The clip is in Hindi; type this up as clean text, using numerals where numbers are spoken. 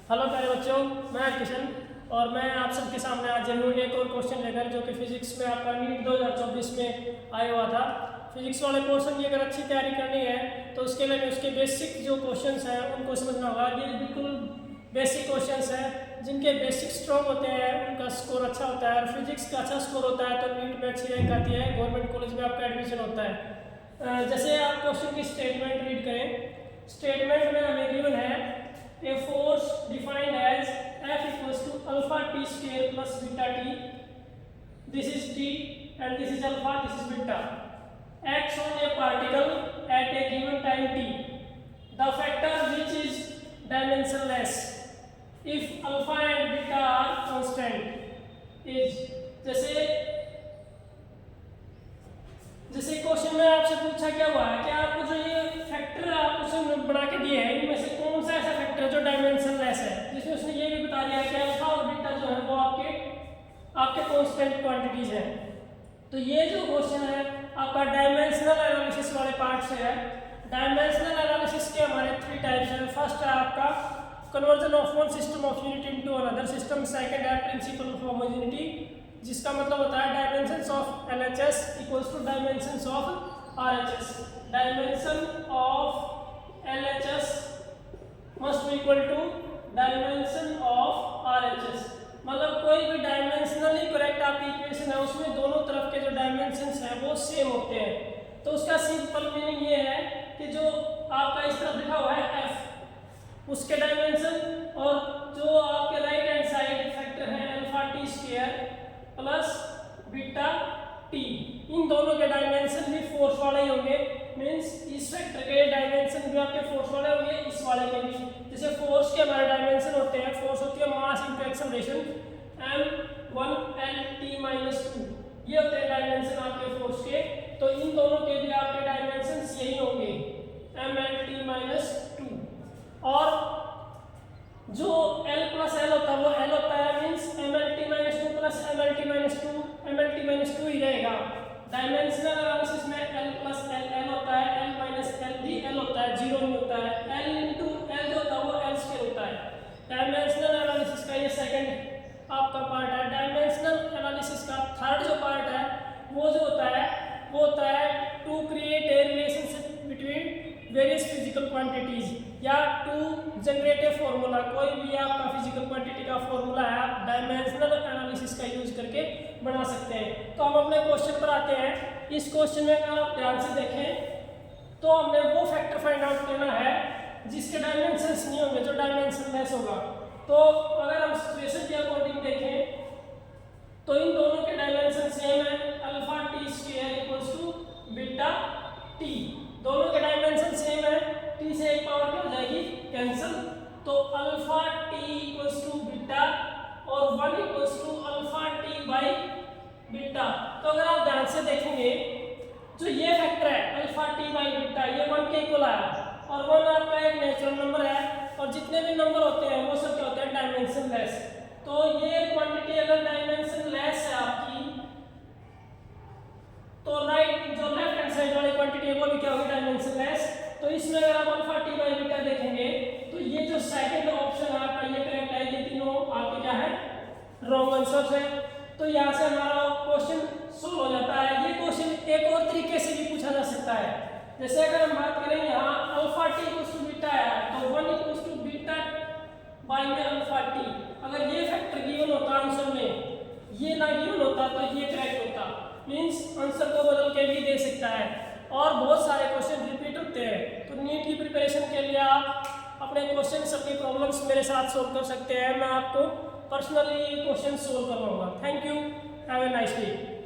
हेलो प्यारे बच्चों, मैं किशन और मैं आप सबके सामने आज जरूर एक और क्वेश्चन लेकर जो कि फिजिक्स में आपका नीट 2024 में आया हुआ था। फिजिक्स वाले पोर्शन की अगर अच्छी तैयारी करनी है तो उसके लिए उसके बेसिक जो क्वेश्चंस हैं उनको समझना होगा। ये बिल्कुल बेसिक क्वेश्चंस हैं, जिनके बेसिक स्ट्रॉन्ग होते हैं उनका स्कोर अच्छा होता है और फिजिक्स का अच्छा स्कोर होता है तो नीट में अच्छी रैंक आती है, गवर्नमेंट कॉलेज में आपका एडमिशन होता है। जैसे आप क्वेश्चन की स्टेटमेंट रीड करें। स्टेटमेंट में हमें गिवन है a force defined as F equals to alpha t square plus beta t. This is t and this is alpha, this is beta. Acts on a particle at a given time t. The factor which is dimensionless if alpha and beta are constant is जैसे क्वेश्चन में आपसे पूछा क्या हुआ है कि आपको जो ये फैक्टर आप उसने बना के दिए हैं इनमें से कौन सा ऐसा फैक्टर है जो डायमेंशनलेस है, जिसमें उसने ये भी बता दिया है कि अल्फा और बीटा जो है वो आपके कांस्टेंट क्वांटिटीज हैं। तो ये जो क्वेश्चन है आपका डायमेंशनल एनालिसिस वाले पार्ट से है। डायमेंशनल एनालिसिस के हमारे 3 टाइप्स हैं। फर्स्ट है आपका conversion of one system of unit into another system. Second है प्रिंसिपल ऑफ होमोजेनिटी, जिसका मतलब होता है dimensions of LHS equals to dimensions of RHS। Dimension of LHS must be equal to dimension of RHS। मतलब कोई भी डायमेंशनली करेक्ट आपकी इक्वेशन है उसमें दोनों तरफ के जो डायमेंशंस हैं वो सेम होते हैं। तो उसका सिंपल मीनिंग ये है कि जो आपका इस तरफ लिखा हुआ है F उसके डायमेंशन और जो आपके राइट हैंड साइड फैक्टर है alpha T square plus beta T, इन दोनों के डायमेंशन भी फोर्स वाले ही होंगे। मींस इस वेक्टर के डायमेंशन भी आपके फोर्स वाले होंगे, इस वाले के भी। जैसे फोर्स के हमारे डायमेंशन होते हैं, फोर्स होती है मास इनटू एक्सेलरेशन m1L_t-2, ये होते हैं डायमेंशन आपके फोर्स के। तो इन दोनों के भी आपके डायमेंशन यही होंगे mL_t-2। और जो L प्लस L होता है वो L होता है, means mL_t-2 plus mL_t-2 mL_t-2 ही रहेगा। डायमेंशनल एनालिसिस में L प्लस L होता है, L माइनस L भी L होता है, जीरो नहीं होता है। L इंटू L जो होता है वो L स्क्वायर होता है। डायमेंशनल एनालिसिस का ये सेकंड आपका पार्ट है। डायमेंशनल एनालिसिस का थर्ड जो पार्ट है वो होता है to create a relationship between various physical quantities या टू जनरेट ए फॉर्मूला। कोई भी आपका फिजिकल क्वांटिटी का फॉर्मूला है आप डायमेंशनल एनालिसिस का यूज करके बना सकते हैं। तो हम अपने क्वेश्चन पर आते हैं। इस क्वेश्चन में अगर आप ध्यान से देखें तो हमने वो फैक्टर फाइंड आउट करना है जिसके डायमेंशंस नहीं होंगे, जो डायमेंशनलेस होगा। तो अगर हम सिचुएशन के अकॉर्डिंग देखें तो इन दोनों के डायमेंशन सेम है, alpha T square equals to beta T. दोनों के डायमेंशन सेम है, टी से एक पावर क्या हो जाएगी, कैंसिल। तो alpha T equals to beta और 1 equals to alpha T by beta. तो अगर आप ध्यान से देखेंगे जो ये फैक्टर है अल्फा टी बाई बीटा ये 1 के इक्वल आया और 1 आपका एक नेचुरल नंबर है और जितने भी नंबर होते हैं वो सब क्या होते हैं, डायमेंशनलेस। तो ये क्वांटिटी अगर डायमेंशनलेस है आपकी तो राइट जो लेफ्ट हैंड साइड वाली क्वांटिटी है वो भी क्या होगी, डायमेंशनलेस। तो इसमें अगर आप अल्फा टी बाई बीटा देखेंगे तो ये जो सेकंड ऑप्शन है आपका ये करेक्ट है, ये तीनों आपके क्या है, रॉन्ग आंसर्स है। तो यहाँ से हमारा क्वेश्चन सोल्व हो जाता है। ये क्वेश्चन एक और तरीके से भी पूछा जा सकता है। जैसे अगर हम बात करें यहाँ alpha T equals to beta है तो 1 इक्वल्स टू बीटा बाई में अल्फा टी। अगर ये फैक्टर गिवन होता आंसर में, ये ना गिवन होता तो ये करेक्ट होता। मींस आंसर को बदल के भी दे सकता है और बहुत सारे क्वेश्चन रिपीट होते हैं। तो नीट की प्रिपरेशन के लिए आप अपने क्वेश्चन सबकी प्रॉब्लम्स मेरे साथ सोल्व कर सकते हैं। मैं आपको पर्सनली क्वेश्चन सोल्व करवाऊंगा। Thank you, have a nice day.